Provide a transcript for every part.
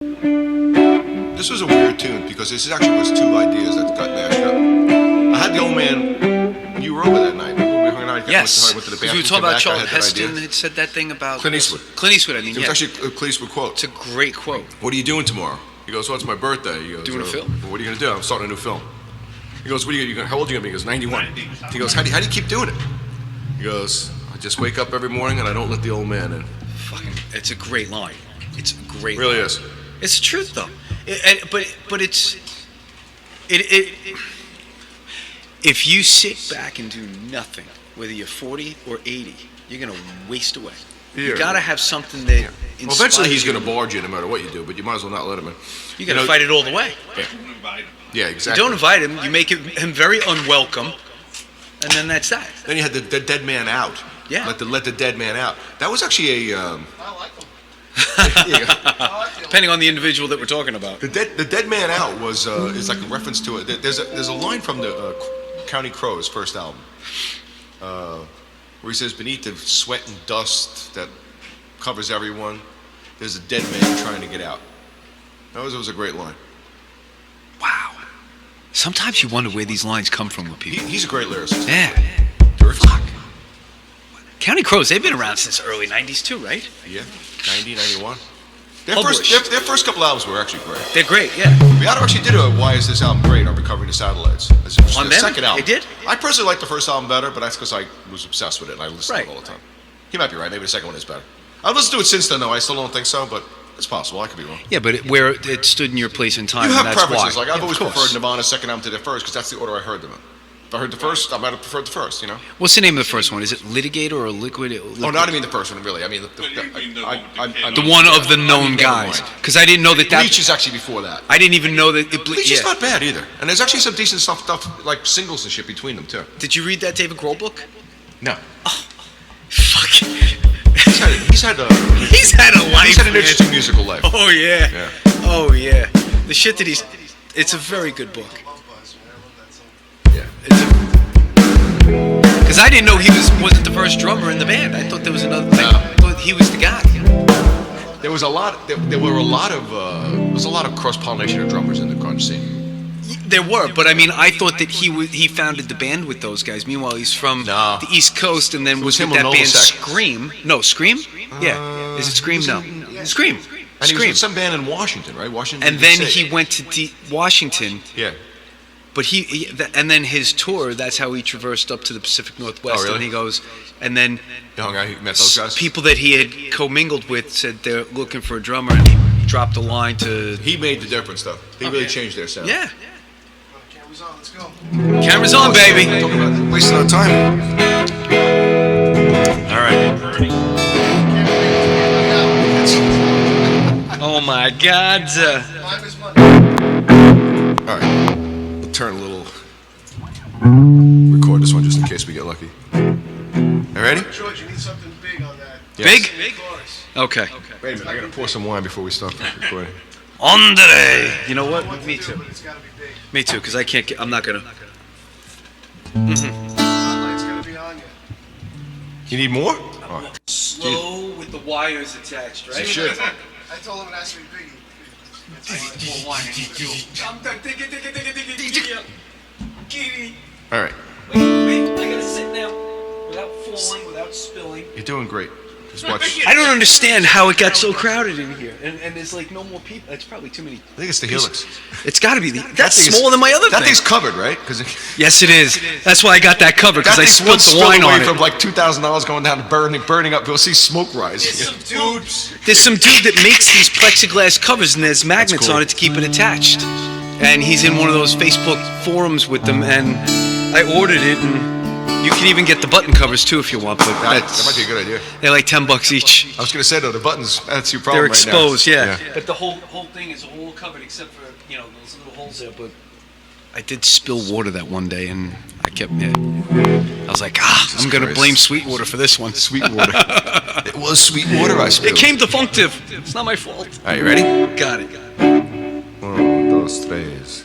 This was a weird tune because this actually was two ideas that got mashed up. I had the old man, when you were over that night, we hung out, Yes, went to the because bathroom, we were talking about Charlton I had that Heston idea. had said that thing about Clint Eastwood. Clint Eastwood, I mean, It yeah. was actually a Clint Eastwood quote. It's a great quote. What are you doing tomorrow? He goes, well, it's my birthday. He goes, Doing a film? Well, what are you going to do? I'm starting a new film. He goes, what are you going to, how old are you going to be? He goes, 91. He goes, how do you keep doing it? He goes, I just wake up every morning and I don't let the old man in. Fucking, it's a great line. It's a great It really line. is. It's the truth, though. But it's if you sit back and do nothing, whether you're 40 or 80, you're gonna waste away. You gotta have something that inspires Well, eventually he's you. going to barge you no matter what you do, but you might as well not let him in. You gotta fight it all the way. Yeah, You exactly. don't invite him. You make him very unwelcome, and then that's that. Then you had the dead man out. Yeah. Let the dead man out. That was actually a. I like them. Depending on the individual that we're talking about. The dead man out was is like a reference to it. There's a line from the County Crows first album, where he says, "Beneath the sweat and dust that covers everyone, there's a dead man trying to get out." That was a great line. Wow. Sometimes you wonder where these lines come from with people. He's a great lyricist. Yeah. Dirty. Fuck. County Crows, they've been around since early 90s too, right? Yeah, 90, 91. Their Published. their first couple albums were actually great. They're great, yeah. Rihanna actually did a "Why Is This Album Great" on Recovering the Satellites. It's On the them? second album. They did? I personally like the first album better, but that's because I was obsessed with it and I listened to it Right. all the time. He might be right. Maybe the second one is better. I've listened to it since then, though. I still don't think so, but it's possible. I could be wrong. Yeah, but where it stood in your place in time, You have and that's preferences. why. Like I've Yeah, always of course. preferred Nirvana's second album to their first because that's the order I heard them in. If I heard the first, I might have preferred the first. You know? What's the name of the first one? Is it Litigator or Liquid? Oh, not even the first one, really. I mean, The one of the known guys. Nevermind. Because I didn't know that Bleach is actually before that. I didn't even know that. Bleach is not bad either, and there's actually some decent stuff like singles and shit between them too. Did you read that David Grohl book? No, Fuck. he's had a He's had a life. he's had an man. interesting musical life. Oh yeah. Yeah. Oh yeah. The shit that he's. It's a very good book. Love Buzz, man. I love that song. Yeah. Because I didn't know he wasn't the first drummer in the band. I thought there was another. No. I thought he was the guy. There was a lot. There were a lot of. There was a lot of cross pollination of drummers in the grunge scene. There were, but I mean, I thought that he founded the band with those guys. Meanwhile, he's from No. the East Coast, and then It was was him with or that band Novoselic. Scream. No, Scream. Yeah, is it Scream? No, Scream. And he was Scream. with some band in Washington, right? Washington. And then DC. he went to Washington, Yeah. but and then his tour. That's how he traversed up to the Pacific Northwest. Oh, really? And he goes, and then He hung out. He met those guys. people that he had commingled with said they're looking for a drummer, and he dropped a line to. He made the difference, though. He really changed their sound. Yeah, Cameras on, let's go. cameras on, baby. Talk about wasting our time. All right. Oh my God. Time is money. All right. We'll turn a little. Record this one just in case we get lucky. You ready? George, you need something big on that. Big? Big chorus. Okay. Wait a minute. I gotta pour some wine before we start recording. Andre. You know what? What to Me do, too. but it's gotta be big. Me too, because I can't get. I'm not gonna. Spotlight's gonna be on you. You need more? Oh, Slow with the wires attached, right? shit. I told him it has to be biggie. All right. Wait, I gotta sit now without falling, without spilling. You're doing great. Just watch. I don't understand how it got so crowded in here, and there's like no more people. It's probably too many. I think it's the Helix. It's got to be the. That That's thing is- smaller than my other That thing. thing's covered, right? Because Yes, it is. That's why I got that covered, because I spilled the wine on from it. like $2,000 going down and burning up. You'll see smoke rise. There's some dude that makes these plexiglass covers, and there's magnets cool. on it to keep it attached. And he's in one of those Facebook forums with them, and I ordered it, and you can even get the button covers too if you want. But That might be a good idea. they're like $10 each. I was going to say though, the buttons. That's your problem They're right now. exposed, yeah. But the whole thing is all covered except for those little holes there. But I did spill water that one day, and I kept it. I was like, I'm gonna Christ. blame Sweetwater for this one. Sweetwater. It was Sweetwater I spilled. It came defunctive. It's not my fault. All right, you ready? Got it. Uno, dos, tres.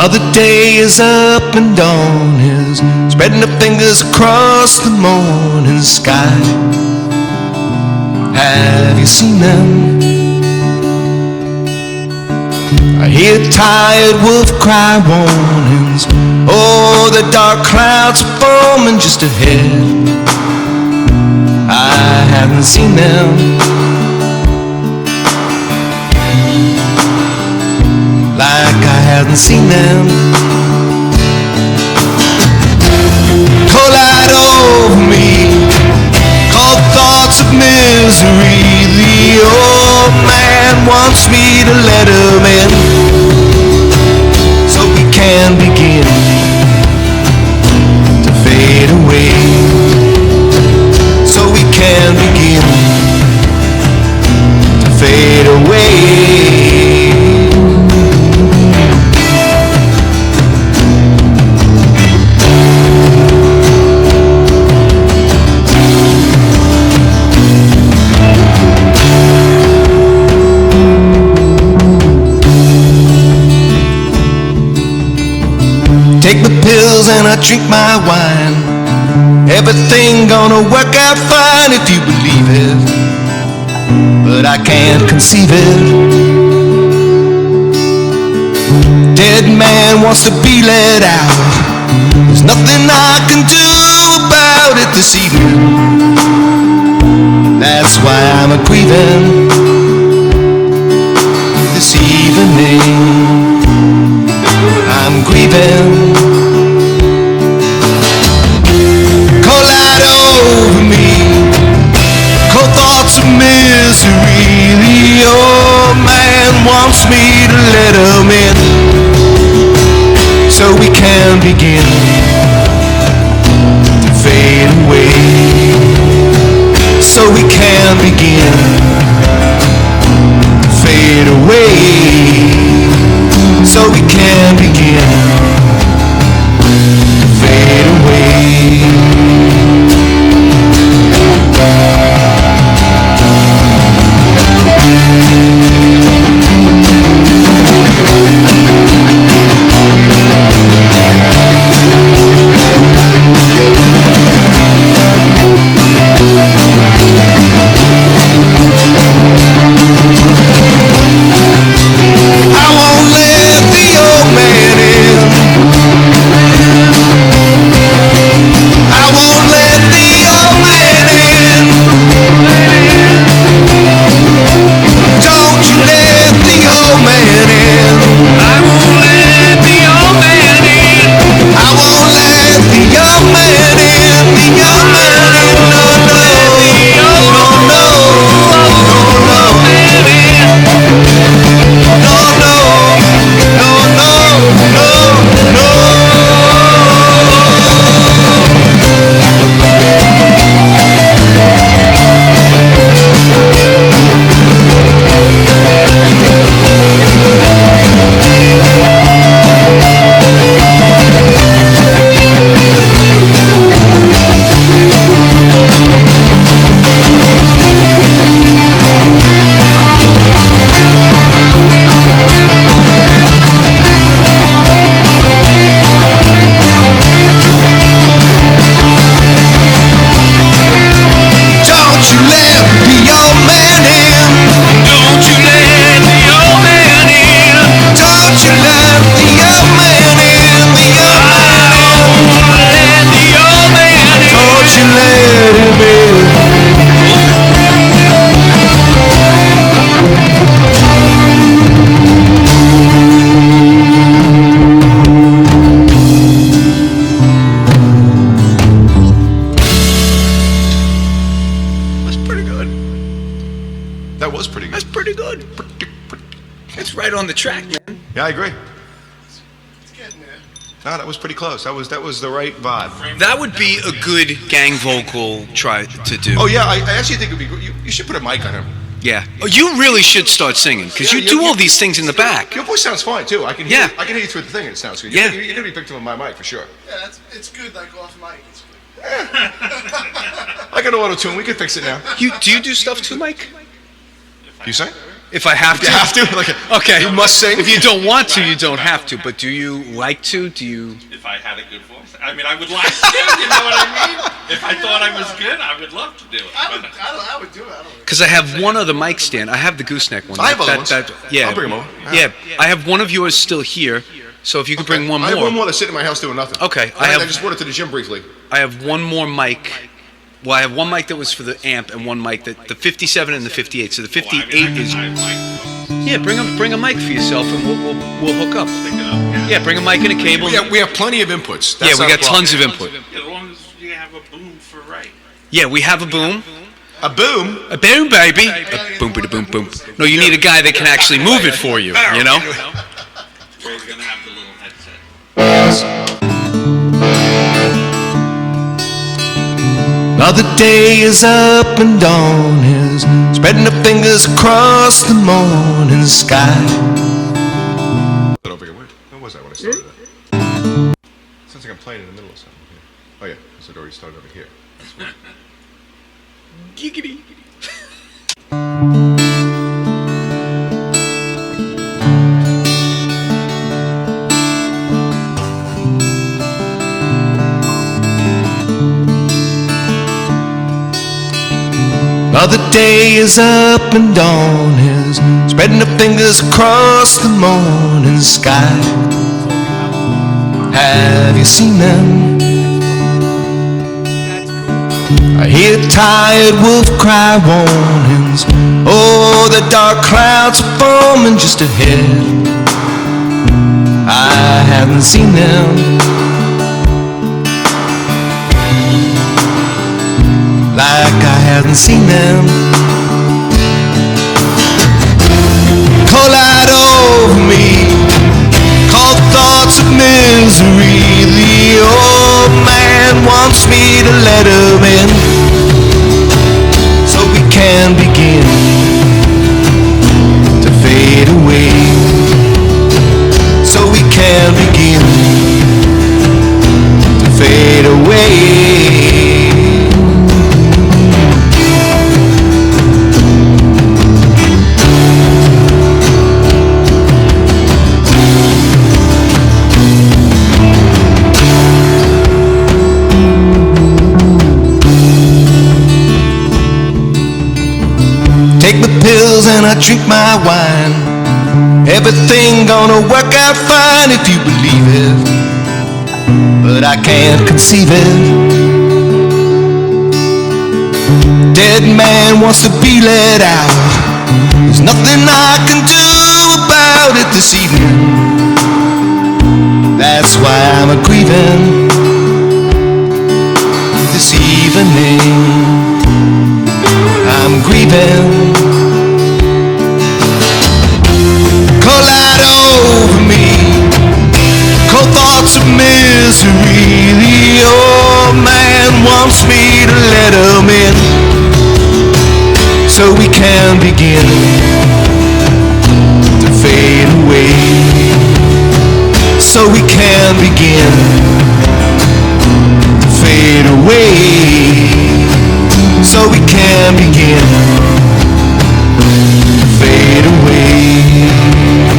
Another day is up and dawn is spreading her fingers across the morning sky. Have you seen them? I hear tired wolf cry warnings. Oh, the dark clouds are forming just ahead. I haven't seen them. Like I haven't seen them. Cold light over me, cold thoughts of misery. The old man wants me to let him in, so we can begin to fade away. So we can begin to fade away. Take my pills and I drink my wine. Everything gonna work out fine if you believe it, but I can't conceive it. Dead man wants to be let out. There's nothing I can do about it this evening. That's why I'm a grieving this evening. I'm grieving. Cold light over me, cold thoughts of misery. The old man wants me to let him in, so we can begin to fade away. So we can begin to fade away. So we can begin to fade away. On the track, man. Yeah, I agree. It's getting there. No, that was pretty close. That was the right vibe. That would be a good gang vocal try to do. Oh yeah, I actually think it'd be good. You should put a mic on him. Yeah. Oh, you really should start singing because you do all these things in the back. Your voice sounds fine too. I can hear. Yeah. I can hear you through the thing. It sounds good. Yeah. You're gonna be picked up on my mic for sure. Yeah, it's good like off mic. It's good. I got an auto tune. We can fix it now. Do you do stuff too, Mike? You say? If I have You to? have to? Like, Okay. you must sing? If you don't want to, you don't have to. But do you like to? Do you? If I had a good voice, I mean, I would like to. You know what I mean? If I thought I was good, I would love to do it. I But would do it. I don't Because I have one other mic stand. I have the gooseneck one. I have other ones. Yeah. I'll bring 'em over. Yeah. I have one of yours still here. So if you could bring one I have one more. more that's sitting in my house doing nothing. Okay, I I just brought it to the gym briefly. have one more mic. Well, I have one mic that was for the amp and one mic that the 57 and the 58. So the 58 is. I like Yeah, bring a mic for yourself and we'll hook up. pick it up. Yeah, bring a mic and a cable. We have plenty of inputs. Yeah, That's we not a got problem. tons of input. As long as you have a boom for right. Yeah, we have a boom. A boom. A boom, baby. A boom, boom, boom, boom. No, you need a guy that can actually move it for you, you know? Trey's gonna have the little headset. Another day is up and dawn is spreading her fingers across the morning sky. Over here. Where was I when I started that? Sounds like I'm playing in the middle of something. Yeah. Oh yeah, because it already started over here. That's why. Giggity. Another day is up and dawn is spreading her fingers across the morning sky. Have you seen them? I hear tired wolf cry warnings. Oh, the dark clouds are forming just ahead. I haven't seen them. Like I haven't seen them. Call out over me, call thoughts of misery. The old man wants me to let him in, so we can begin to fade away. So we can begin to fade away. Take my pills and I drink my wine. Everything gonna work out fine if you believe it, but I can't conceive it. Dead man wants to be let out. There's nothing I can do about it this evening. That's why I'm a grieving this evening. I'm grieving. Call out over me, cold thoughts of misery. The old man wants me to let him in, so we can begin to fade away. So we can begin to fade away. So we can begin to fade away.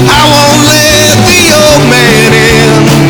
I won't let the old man in.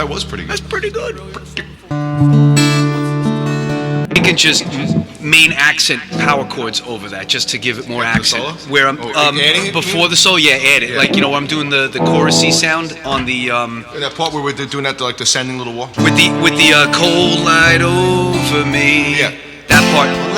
That was pretty good. That's pretty good. You can just main accent power chords over that just to give it more accent. solo? Where I'm adding it, before the solo, add it. Yeah. Like I'm doing the chorusy sound on the And that part where we're doing that, like descending little wall. with the cold light over me. Yeah. That part.